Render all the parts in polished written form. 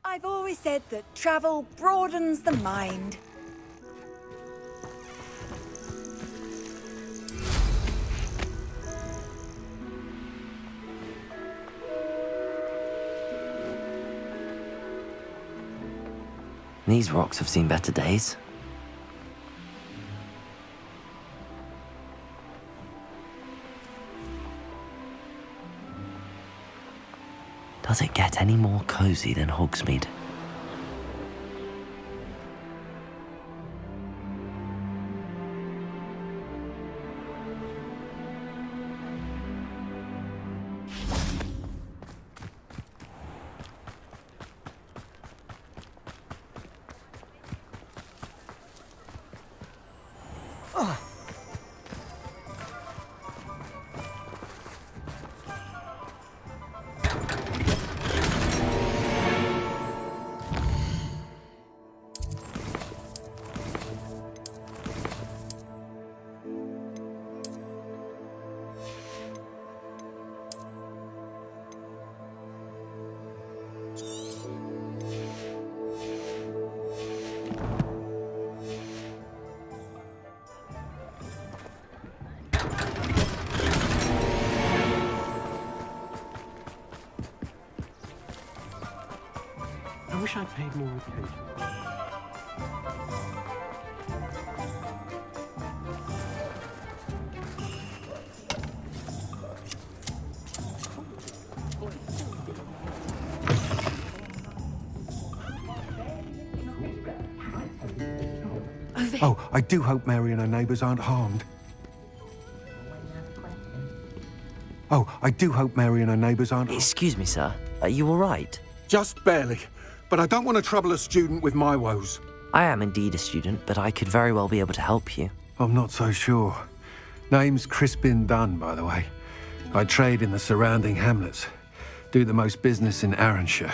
I've always said that travel broadens the mind. These rocks have seen better days. Does it get any more cozy than Hogsmeade? I wish I'd paid more attention. Oh, I do hope Mary and her neighbours aren't harmed. Oh, I do hope Mary and her neighbours aren't... Excuse me, sir. Are you all right? Just barely. But I don't want to trouble a student with my woes. I am indeed a student, but I could very well be able to help you. I'm not so sure. Name's Crispin Dunn, by the way. I trade in the surrounding hamlets. Do the most business in Arranshire.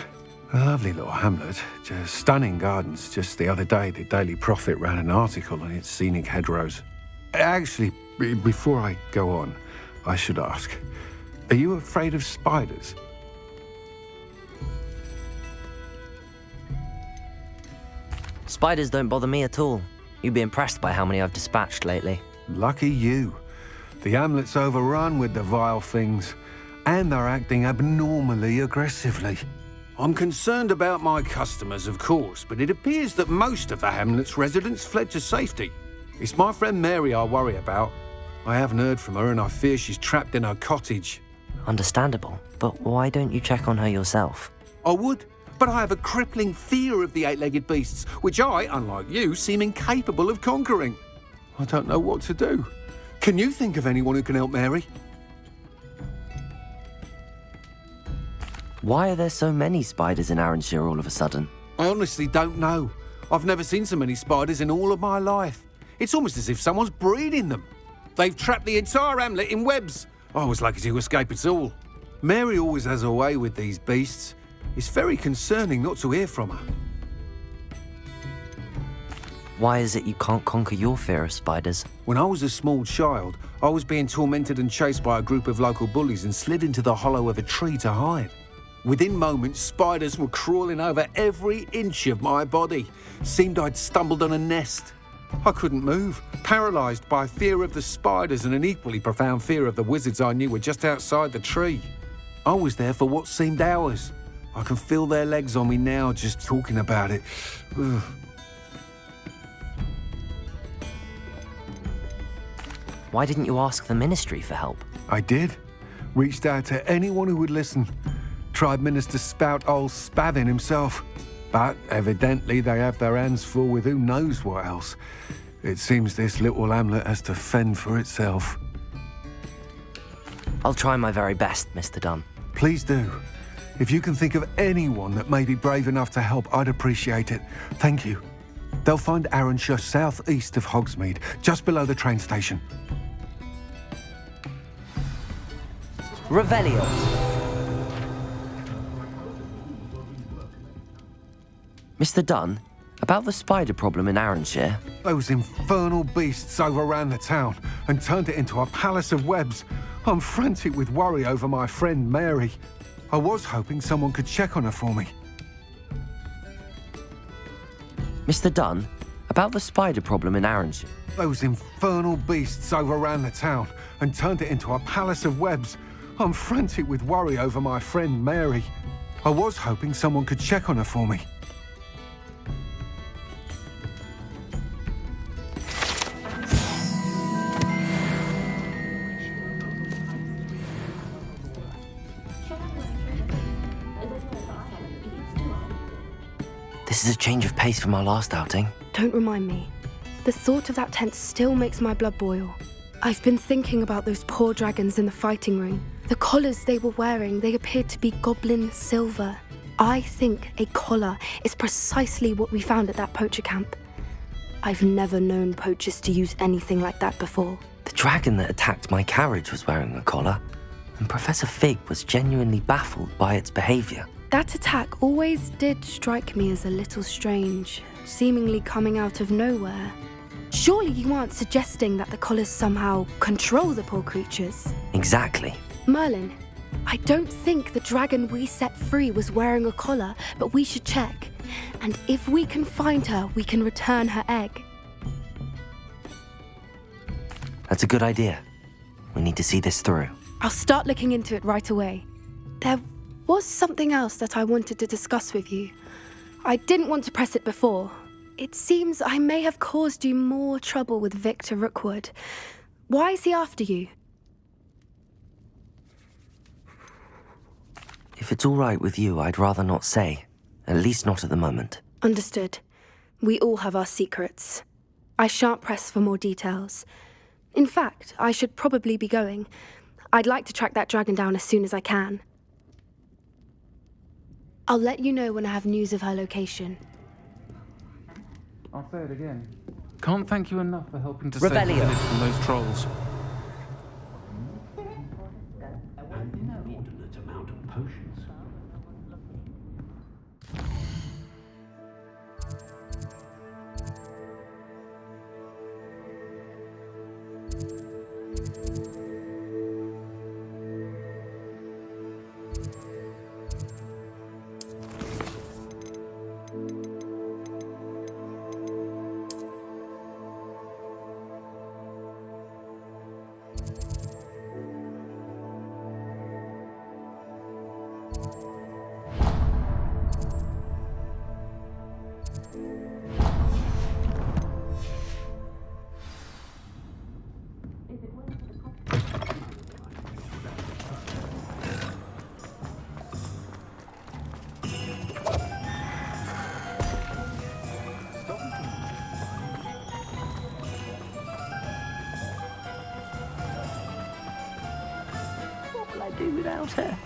A lovely little hamlet. Just stunning gardens. Just the other day, the Daily Prophet ran an article on its scenic hedgerows. Actually, before I go on, I should ask, are you afraid of spiders? Spiders don't bother me at all. You'd be impressed by how many I've dispatched lately. Lucky you. The hamlet's overrun with the vile things, and they're acting abnormally aggressively. I'm concerned about my customers, of course, but it appears that most of the hamlet's residents fled to safety. It's my friend Mary I worry about. I haven't heard from her, and I fear she's trapped in her cottage. Understandable, but why don't you check on her yourself? I would, but I have a crippling fear of the eight-legged beasts, which I, unlike you, seem incapable of conquering. I don't know what to do. Can you think of anyone who can help Mary? Why are there so many spiders in Arranshire all of a sudden? I honestly don't know. I've never seen so many spiders in all of my life. It's almost as if someone's breeding them. They've trapped the entire hamlet in webs. I was lucky to escape it all. Mary always has a way with these beasts. It's very concerning not to hear from her. Why is it you can't conquer your fear of spiders? When I was a small child, I was being tormented and chased by a group of local bullies and slid into the hollow of a tree to hide. Within moments, spiders were crawling over every inch of my body. Seemed I'd stumbled on a nest. I couldn't move, paralysed by fear of the spiders and an equally profound fear of the wizards I knew were just outside the tree. I was there for what seemed hours. I can feel their legs on me now just talking about it. Ugh. Why didn't you ask the ministry for help? I did. Reached out to anyone who would listen. Tried Minister Spout old Spavin himself. But evidently they have their hands full with who knows what else. It seems this little hamlet has to fend for itself. I'll try my very best, Mr. Dunn. Please do. If you can think of anyone that may be brave enough to help, I'd appreciate it. Thank you. They'll find Arranshire southeast of Hogsmeade, just below the train station. Revelio. Mr. Dunn, about the spider problem in Arranshire. Those infernal beasts overran the town and turned it into a palace of webs. I'm frantic with worry over my friend Mary. I was hoping someone could check on her for me. Mr. Dunn, about the spider problem in Arranshire. Those infernal beasts overran the town and turned it into a palace of webs. I'm frantic with worry over my friend Mary. I was hoping someone could check on her for me. This is a change of pace from our last outing. Don't remind me. The thought of that tent still makes my blood boil. I've been thinking about those poor dragons in the fighting ring. The collars they were wearing, they appeared to be goblin silver. I think a collar is precisely what we found at that poacher camp. I've never known poachers to use anything like that before. The dragon that attacked my carriage was wearing a collar, and Professor Fig was genuinely baffled by its behaviour. That attack always did strike me as a little strange, seemingly coming out of nowhere. Surely you aren't suggesting that the collars somehow control the poor creatures? Exactly. Merlin, I don't think the dragon we set free was wearing a collar, but we should check. And if we can find her, we can return her egg. That's a good idea. We need to see this through. I'll start looking into it right away. There was something else that I wanted to discuss with you. I didn't want to press it before. It seems I may have caused you more trouble with Victor Rookwood. Why is he after you? If it's all right with you, I'd rather not say. At least not at the moment. Understood. We all have our secrets. I shan't press for more details. In fact, I should probably be going. I'd like to track that dragon down as soon as I can. I'll let you know when I have news of her location. I'll say it again. Can't thank you enough for helping to Revelio. save the village from those trolls. An inordinate amount of potions. Without her.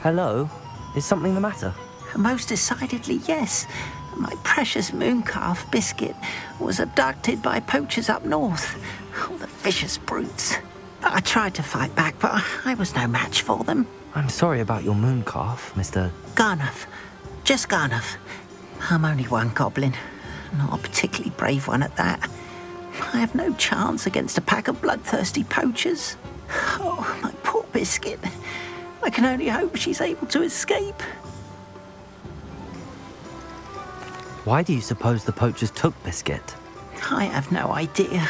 Hello? Is something the matter? Most decidedly, yes. My precious mooncalf biscuit was abducted by poachers up north. Oh, the vicious brutes. I tried to fight back, but I was no match for them. I'm sorry about your mooncalf, Mr. Garnuff. Just Garnuff. I'm only one goblin. Not a particularly brave one at that. I have no chance against a pack of bloodthirsty poachers. Oh, my poor biscuit. I can only hope she's able to escape. Why do you suppose the poachers took Biscuit? I have no idea.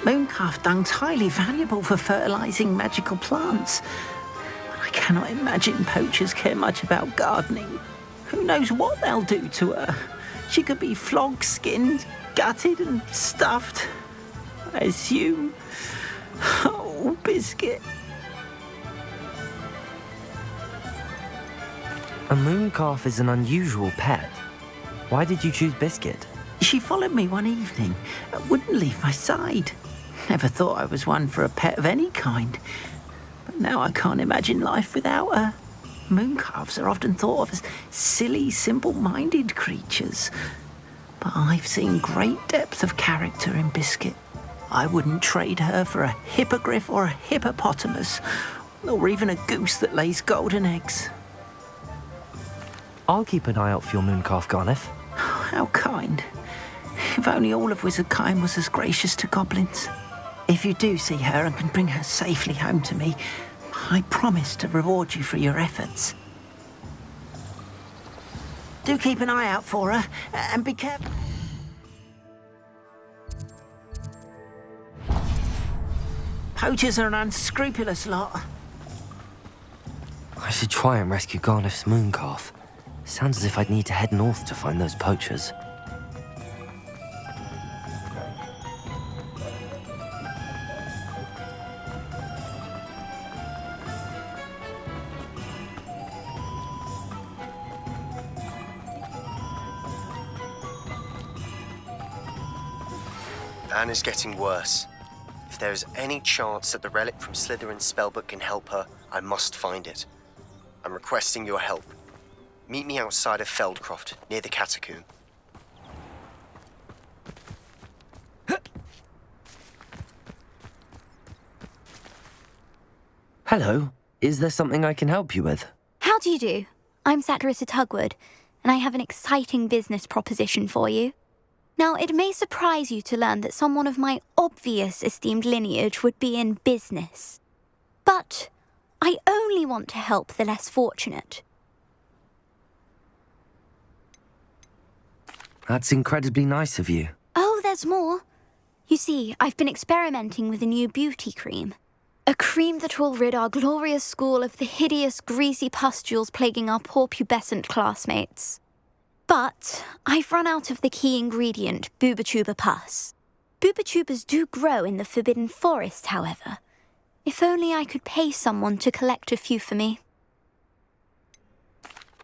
Mooncalf dung's highly valuable for fertilizing magical plants. I cannot imagine poachers care much about gardening. Who knows what they'll do to her? She could be flogged, skinned, gutted and stuffed. I assume. Oh, Biscuit. A mooncalf is an unusual pet. Why did you choose Biscuit? She followed me one evening, wouldn't leave my side. Never thought I was one for a pet of any kind. But now I can't imagine life without her. Mooncalves are often thought of as silly, simple-minded creatures. But I've seen great depth of character in Biscuit. I wouldn't trade her for a hippogriff or a hippopotamus, or even a goose that lays golden eggs. I'll keep an eye out for your mooncalf, Garniff. How kind. If only all of Wizardkind was as gracious to goblins. If you do see her and can bring her safely home to me, I promise to reward you for your efforts. Do keep an eye out for her, and be careful. Poachers are an unscrupulous lot. I should try and rescue Garniff's mooncalf. Sounds as if I'd need to head north to find those poachers. Anna's getting worse. If there is any chance that the relic from Slytherin's spellbook can help her, I must find it. I'm requesting your help. Meet me outside of Feldcroft, near the Catacomb. Hello. Is there something I can help you with? How do you do? I'm Saccharissa Tugwood, and I have an exciting business proposition for you. Now, it may surprise you to learn that someone of my obvious esteemed lineage would be in business. But I only want to help the less fortunate. That's incredibly nice of you. Oh, there's more. You see, I've been experimenting with a new beauty cream. A cream that will rid our glorious school of the hideous, greasy pustules plaguing our poor pubescent classmates. But I've run out of the key ingredient, Boobotuber pus. Boobotubers do grow in the Forbidden Forest, however. If only I could pay someone to collect a few for me.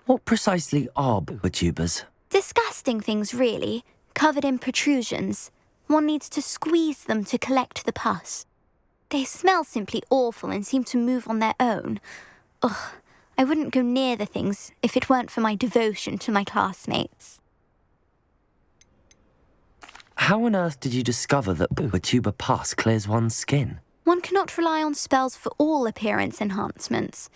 What precisely are boobotubers? Disgusting things, really, covered in protrusions. One needs to squeeze them to collect the pus. They smell simply awful and seem to move on their own. Ugh, I wouldn't go near the things if it weren't for my devotion to my classmates. How on earth did you discover that boobotuber pus clears one's skin? One cannot rely on spells for all appearance enhancements.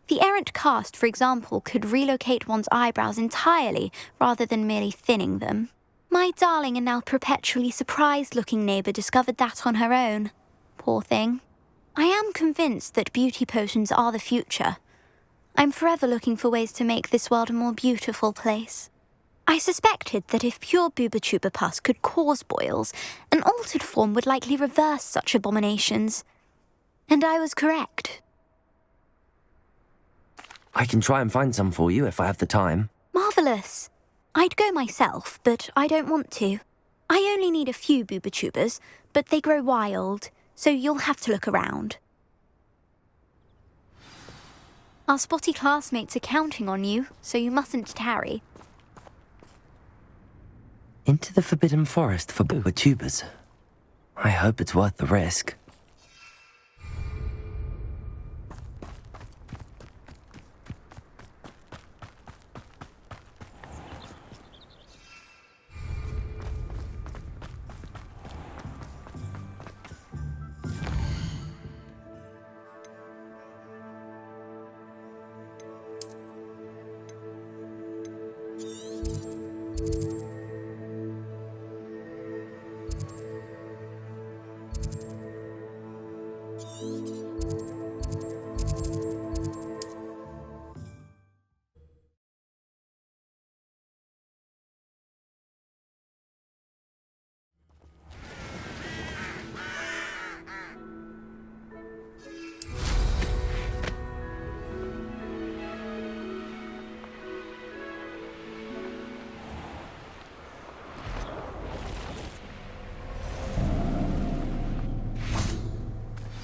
The errant cast, for example, could relocate one's eyebrows entirely rather than merely thinning them. My darling and now perpetually surprised-looking neighbour discovered that on her own. Poor thing. I am convinced that beauty potions are the future. I'm forever looking for ways to make this world a more beautiful place. I suspected that if pure boobotuber pus could cause boils, an altered form would likely reverse such abominations. And I was correct. I can try and find some for you if I have the time. Marvellous. I'd go myself, but I don't want to. I only need a few boobotubers, but they grow wild, so you'll have to look around. Our spotty classmates are counting on you, so you mustn't tarry. Into the Forbidden Forest for boobotubers. I hope it's worth the risk.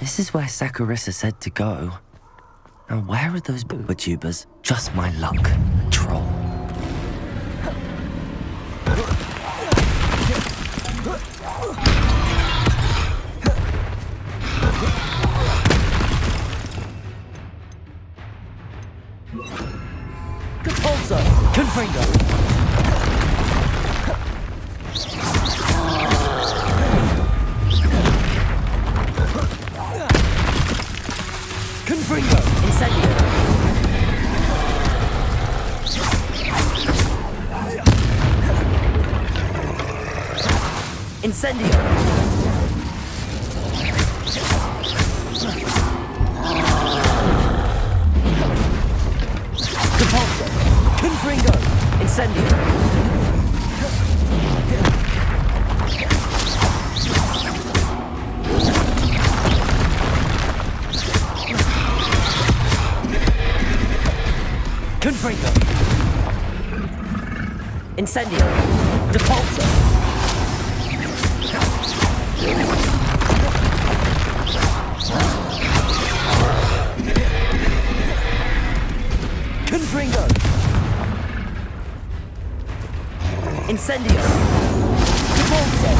This is where Saccharissa said to go. Now where are those booba-tubers? Just my luck. Troll. Repulsor! Confringo! Confringo! Incendio! Incendio! Repulsor! Confringo! Incendio! Confringo! Incendio! Depulsor! Confringo! Incendio! Depulsor!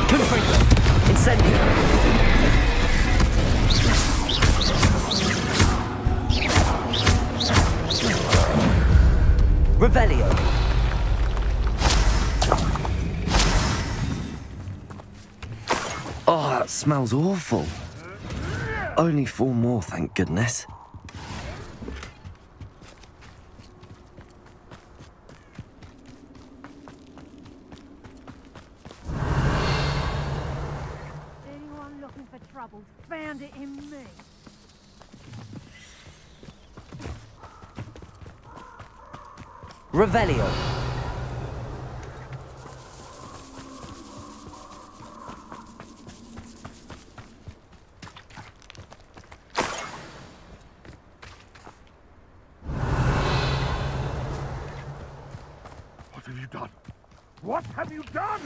Confringo! Incendio! Revelio! Oh, that smells awful. Only 4 more, thank goodness. Anyone looking for trouble found it in me. Revelio! What have you done? What have you done?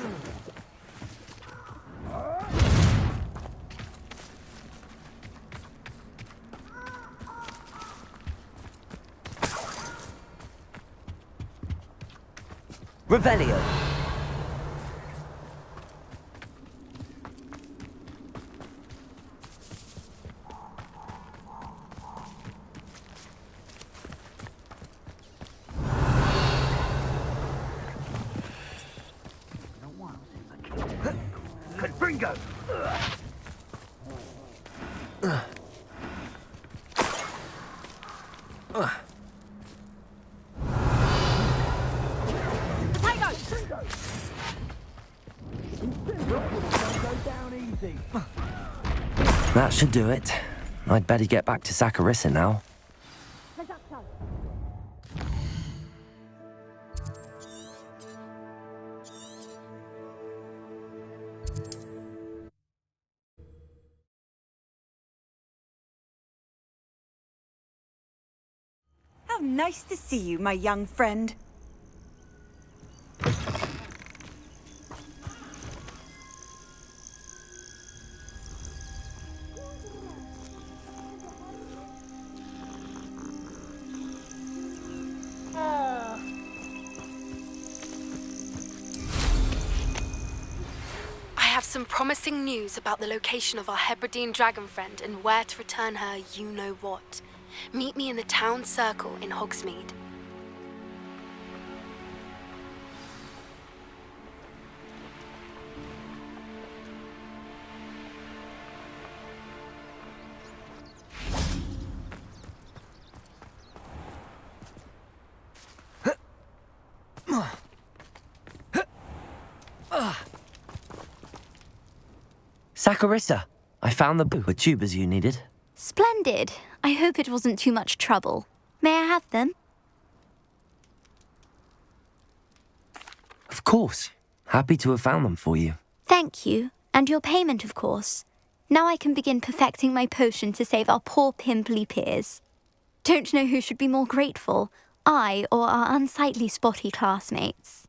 Revelio! Confringo! That should do it. I'd better get back to Saccharissa now. How nice to see you, my young friend. I have some promising news about the location of our Hebridean dragon friend and where to return her you-know-what. Meet me in the town circle in Hogsmeade. Saccharissa, I found the booba-tubers you needed. Splendid. I hope it wasn't too much trouble. May I have them? Of course. Happy to have found them for you. Thank you. And your payment, of course. Now I can begin perfecting my potion to save our poor pimply peers. Don't know who should be more grateful, I or our unsightly spotty classmates.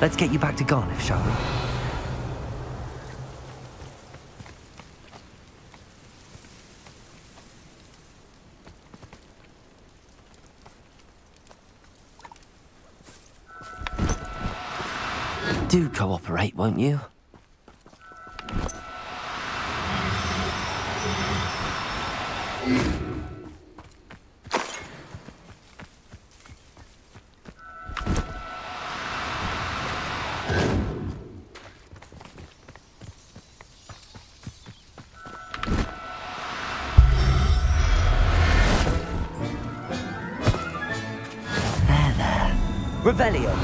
Let's get you back to Garniff, shall we? Do cooperate, won't you? Revelio.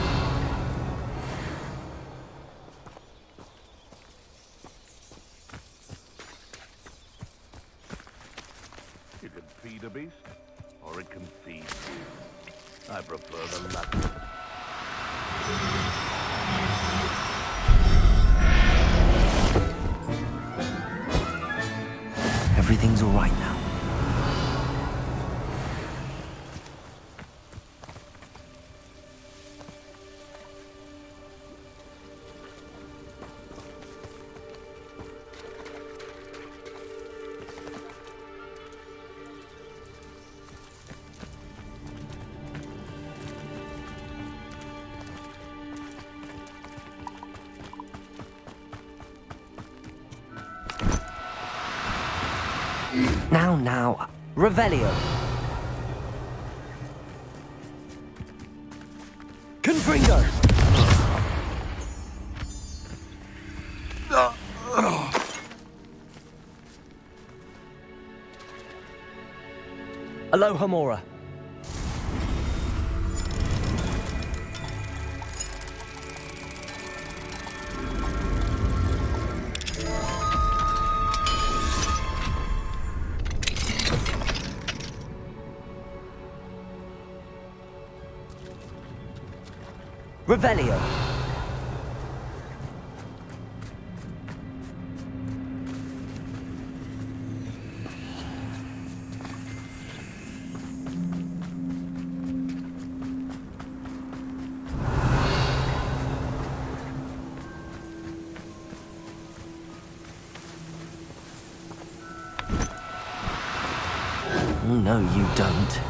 You can feed a beast, or it can feed you. I prefer the latter. Everything's all right now. Now, Revelio. Confringo. Aloha Mora. Revelio. No, you don't.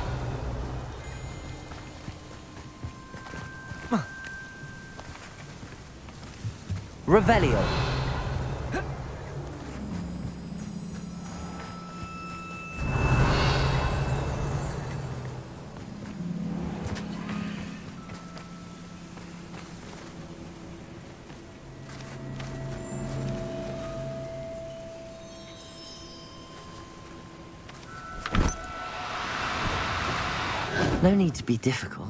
Revelio. No need to be difficult.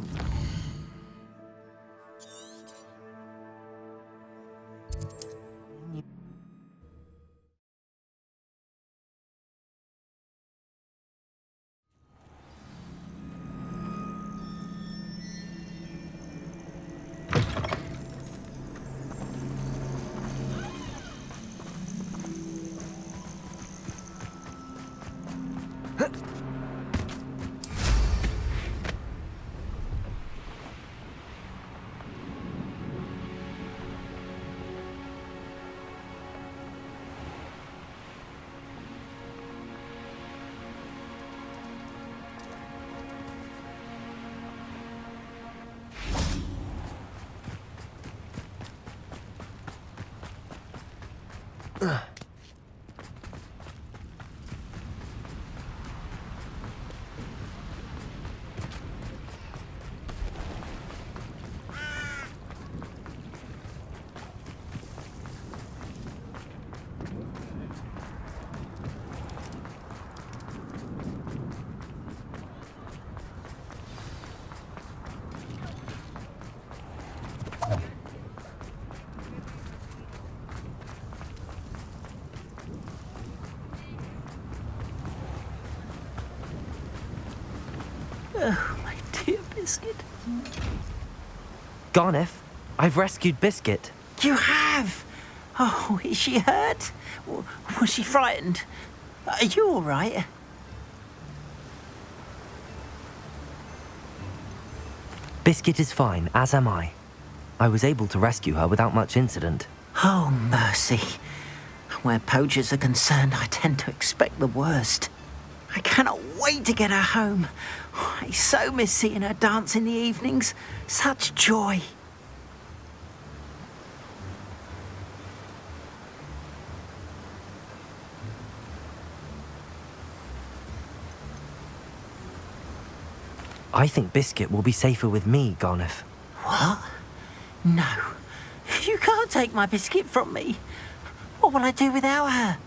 Oh, my dear Biscuit. Garniff, I've rescued Biscuit. You have? Oh, is she hurt? Was she frightened? Are you all right? Biscuit is fine, as am I. I was able to rescue her without much incident. Oh, mercy. Where poachers are concerned, I tend to expect the worst. I cannot wait to get her home. I so miss seeing her dance in the evenings. Such joy. I think Biscuit will be safer with me, Garneth. What? No. You can't take my biscuit from me. What will I do without her?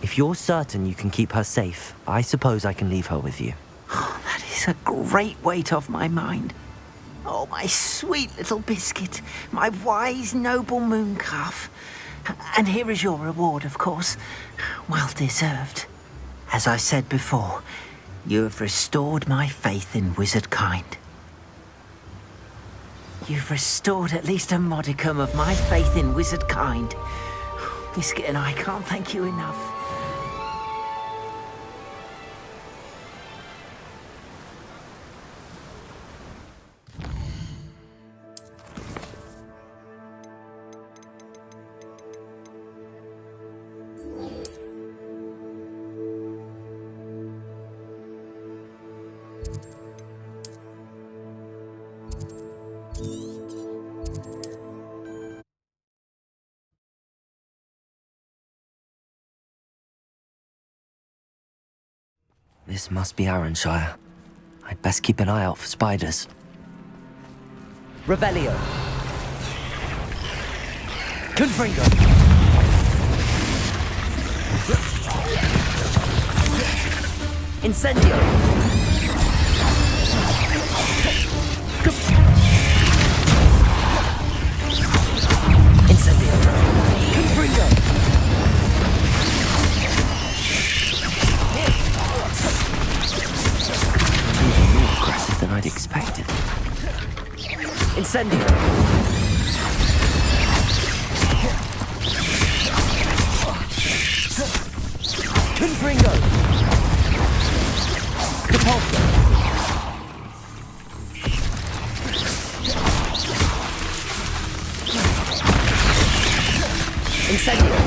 If you're certain you can keep her safe, I suppose I can leave her with you. Oh, that is a great weight off my mind. Oh, my sweet little biscuit, my wise, noble moon calf. And here is your reward, of course. Well deserved. As I said before, you have restored my faith in wizard kind. You've restored at least a modicum of my faith in wizard kind. Biscuit and I can't thank you enough. This must be Arranshire. I'd best keep an eye out for spiders. Revelio. Confringo. Incendio. Incendio. Confringo. Even more aggressive than I'd expected. Incendio. Confringo. Repulsor. Incendio.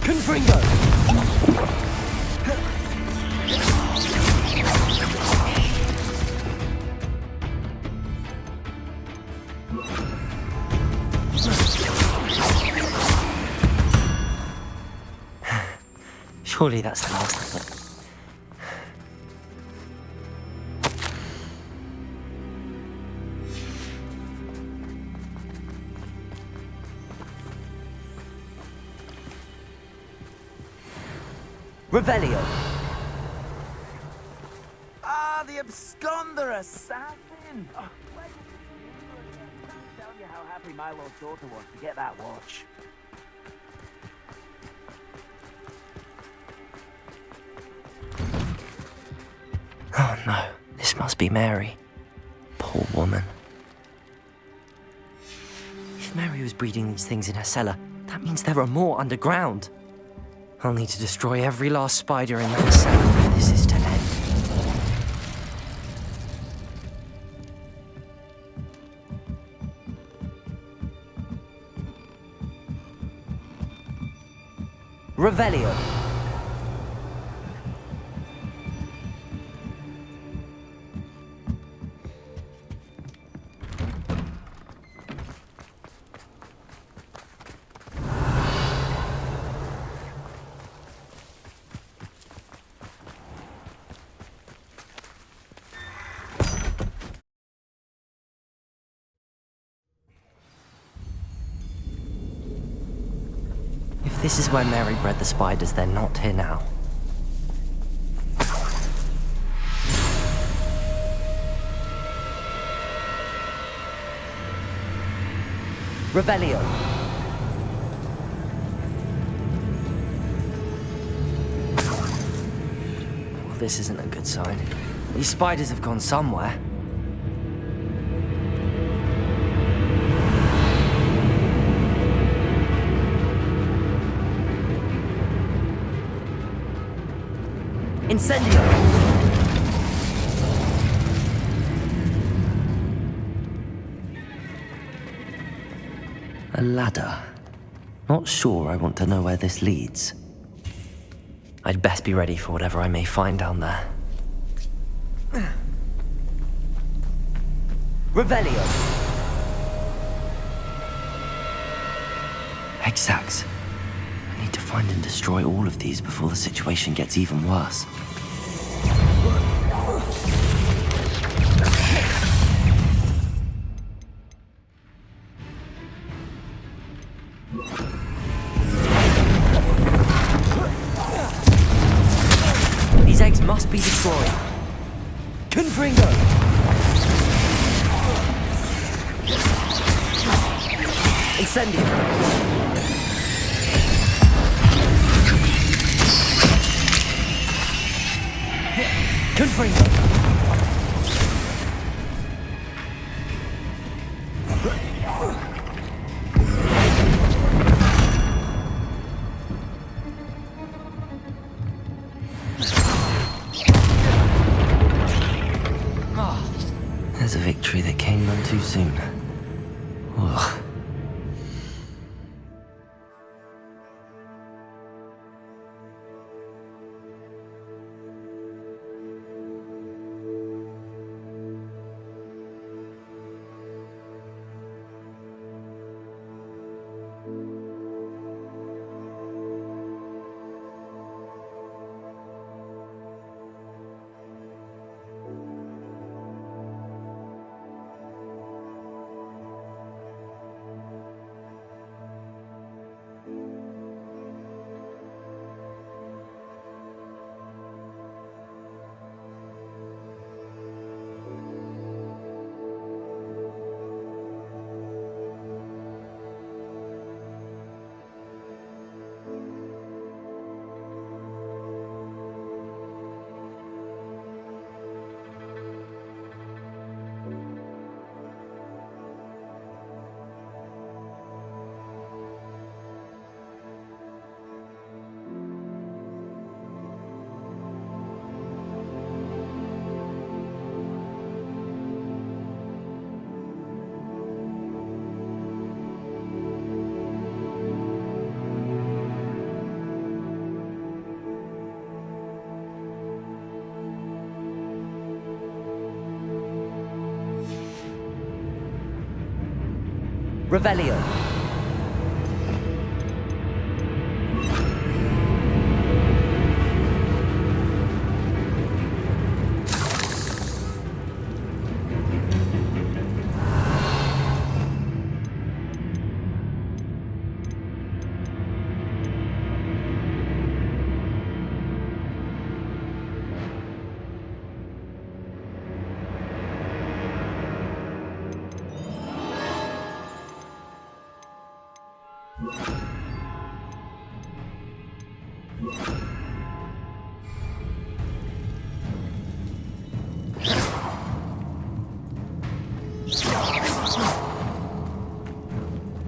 Confringo. Surely that's the last of it. Revelio. Ah, the absconder assassin! Oh, where did you I can't tell you how happy my little daughter was to get that watch. Oh no, this must be Mary. Poor woman. If Mary was breeding these things in her cellar, that means there are more underground. I'll need to destroy every last spider in that cellar if this is to end. Revelio. If this is where Mary bred the spiders, they're not here now. Revelio. Well, this isn't a good sign. These spiders have gone somewhere. Incendio. A ladder. Not sure I want to know where this leads. I'd best be ready for whatever I may find down there. Revelio. Exacts. I need to find and destroy all of these before the situation gets even worse. These eggs must be destroyed. Confringo. Incendio. Confringo. There's a victory that came none too soon. Ugh. Revelio.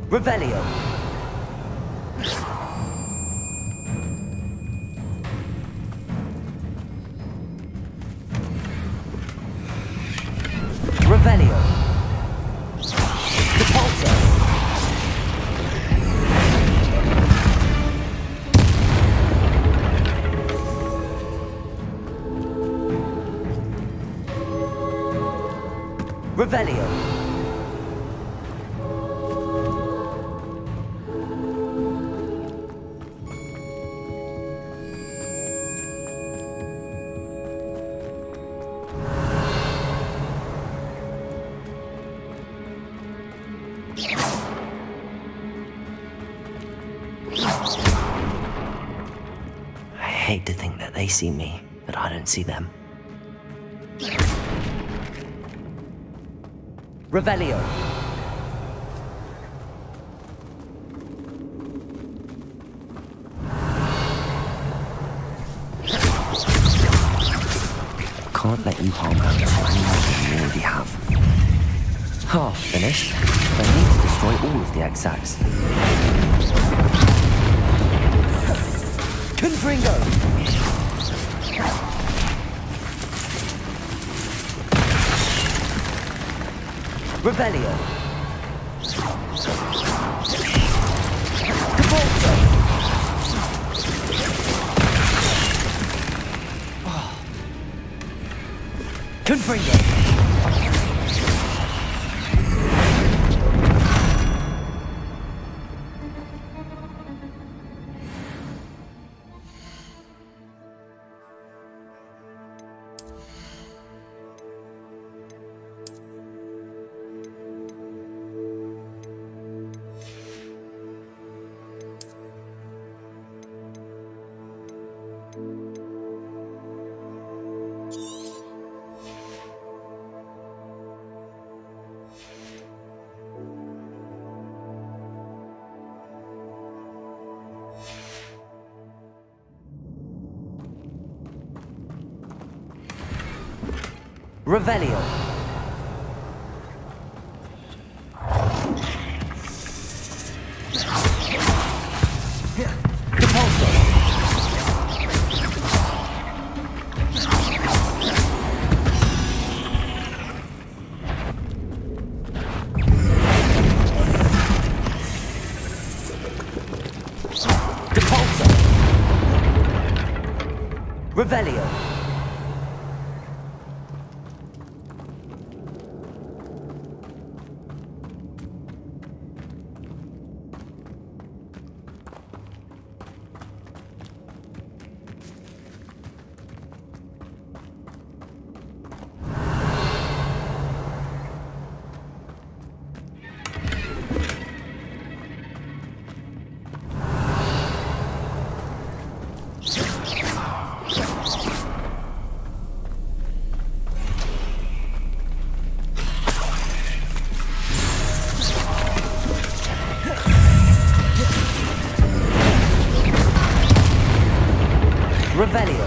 Revelio. Revelio. Repulsor. Revelio. I hate to think that they see me, but I don't see them. Revelio. Can't let you harm her any more than you already have. Half finished. I need to destroy all of the exacts. Confringo. Revelio. Confringo. Revelio. Depulso. Depulso. Revelio. Revelio.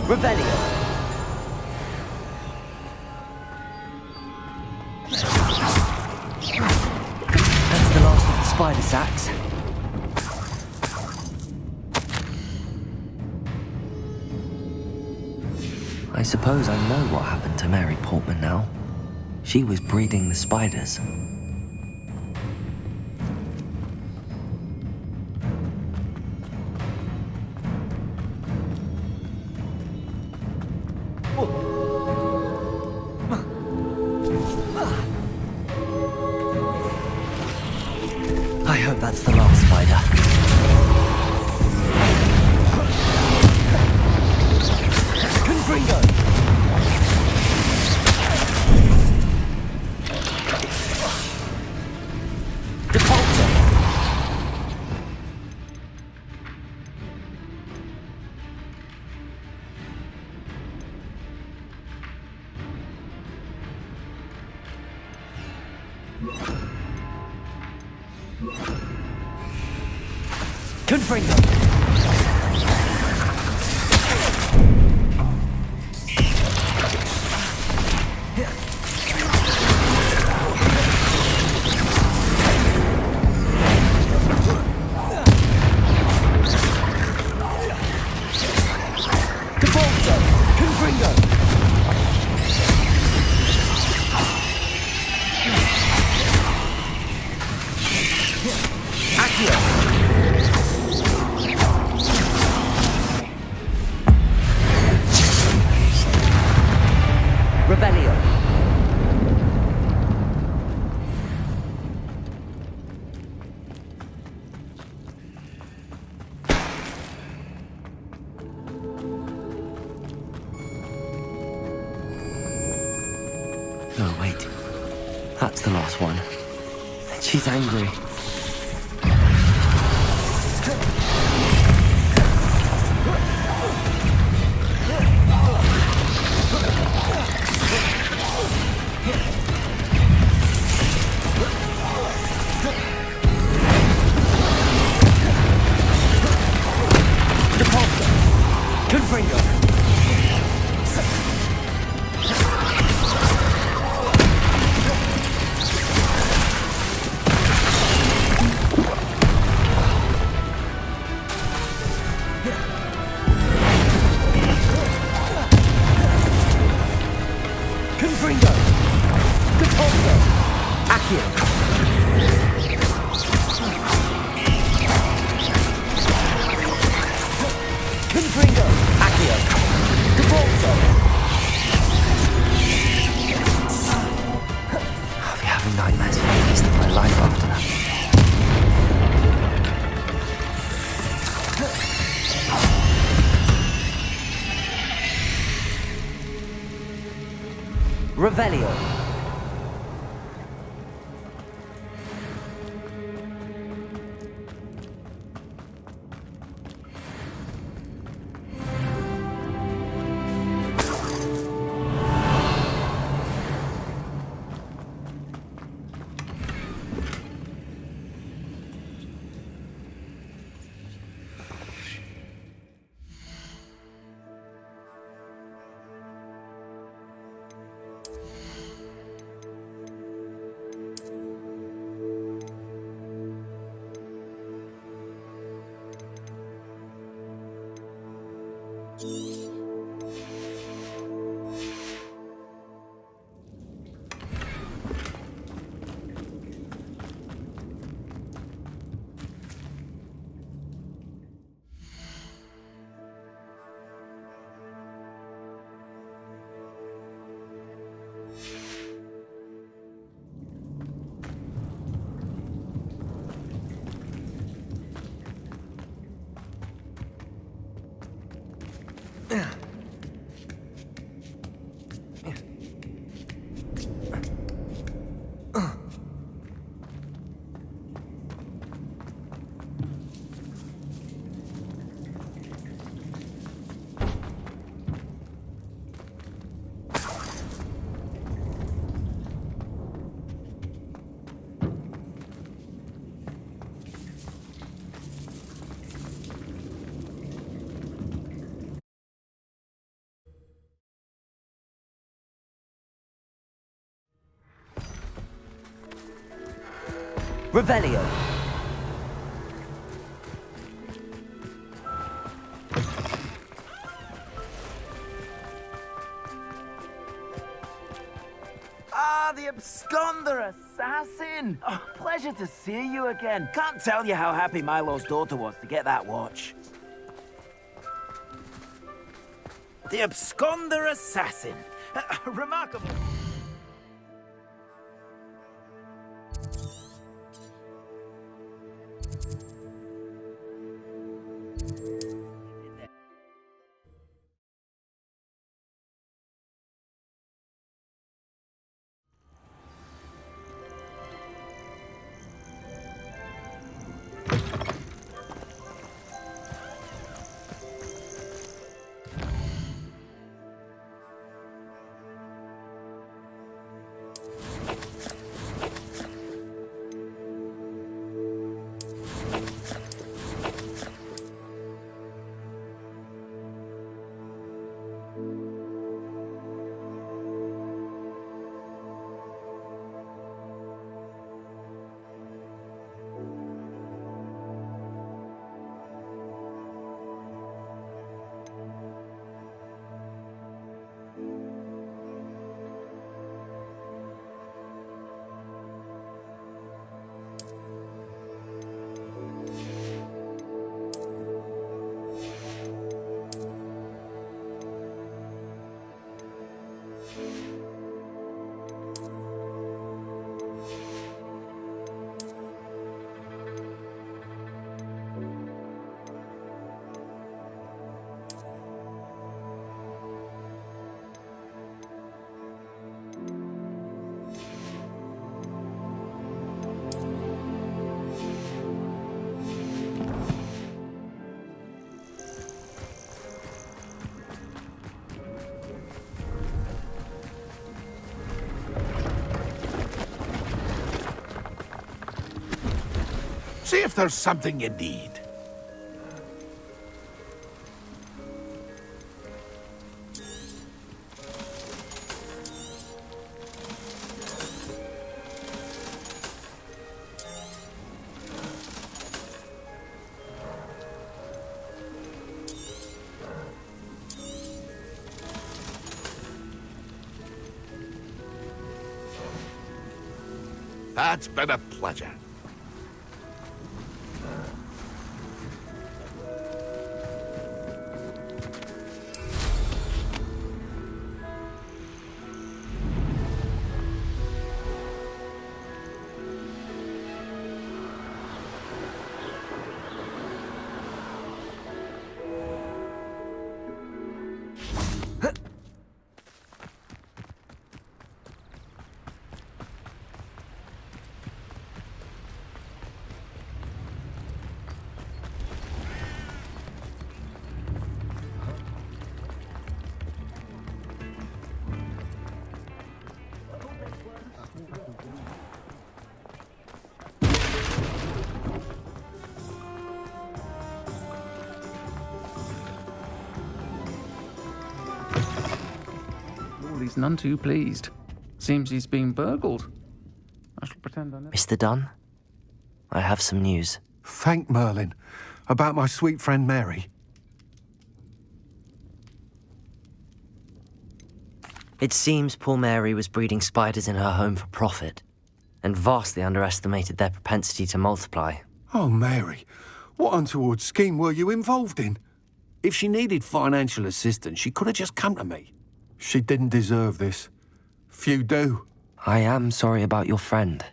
Revelio. That's the last of the spider sacks. I suppose I know what happened to Mary Portman now. She was breeding the spiders. I hope that's the last spider. Confringo! Depulso! Confringo! Depulso! Confringo! Accio! Revelio. last one. And she's angry. Revelio. Revelio. Ah, the absconder assassin! Oh, pleasure to see you again. Can't tell you how happy Milo's daughter was to get that watch. The absconder assassin. Remarkable. See if there's something you need. That's been a pleasure. He's none too pleased. Seems he's been burgled. I shall pretend I never... Mr. Dunn, I have some news. Thank Merlin. About my sweet friend Mary. It seems poor Mary was breeding spiders in her home for profit, and vastly underestimated their propensity to multiply. Oh, Mary, what untoward scheme were you involved in? If she needed financial assistance, she could have just come to me. She didn't deserve this. Few do. I am sorry about your friend,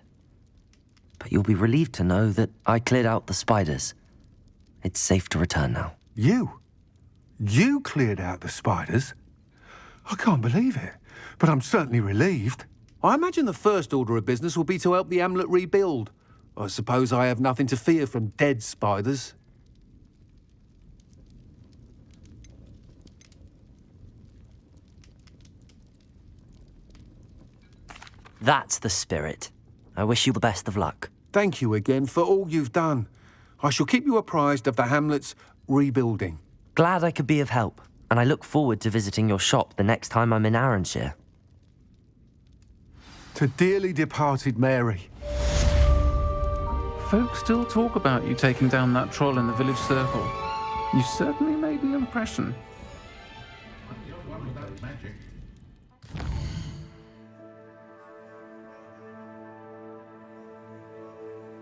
but you'll be relieved to know that I cleared out the spiders. It's safe to return now. You? You cleared out the spiders? I can't believe it, but I'm certainly relieved. I imagine the first order of business will be to help the amulet rebuild. I suppose I have nothing to fear from dead spiders. That's the spirit. I wish you the best of luck. Thank you again for all you've done. I shall keep you apprised of the hamlet's rebuilding. Glad I could be of help, and I look forward to visiting your shop the next time I'm in Arranshire. To dearly departed Mary. Folks still talk about you taking down that troll in the village circle. You certainly made an impression.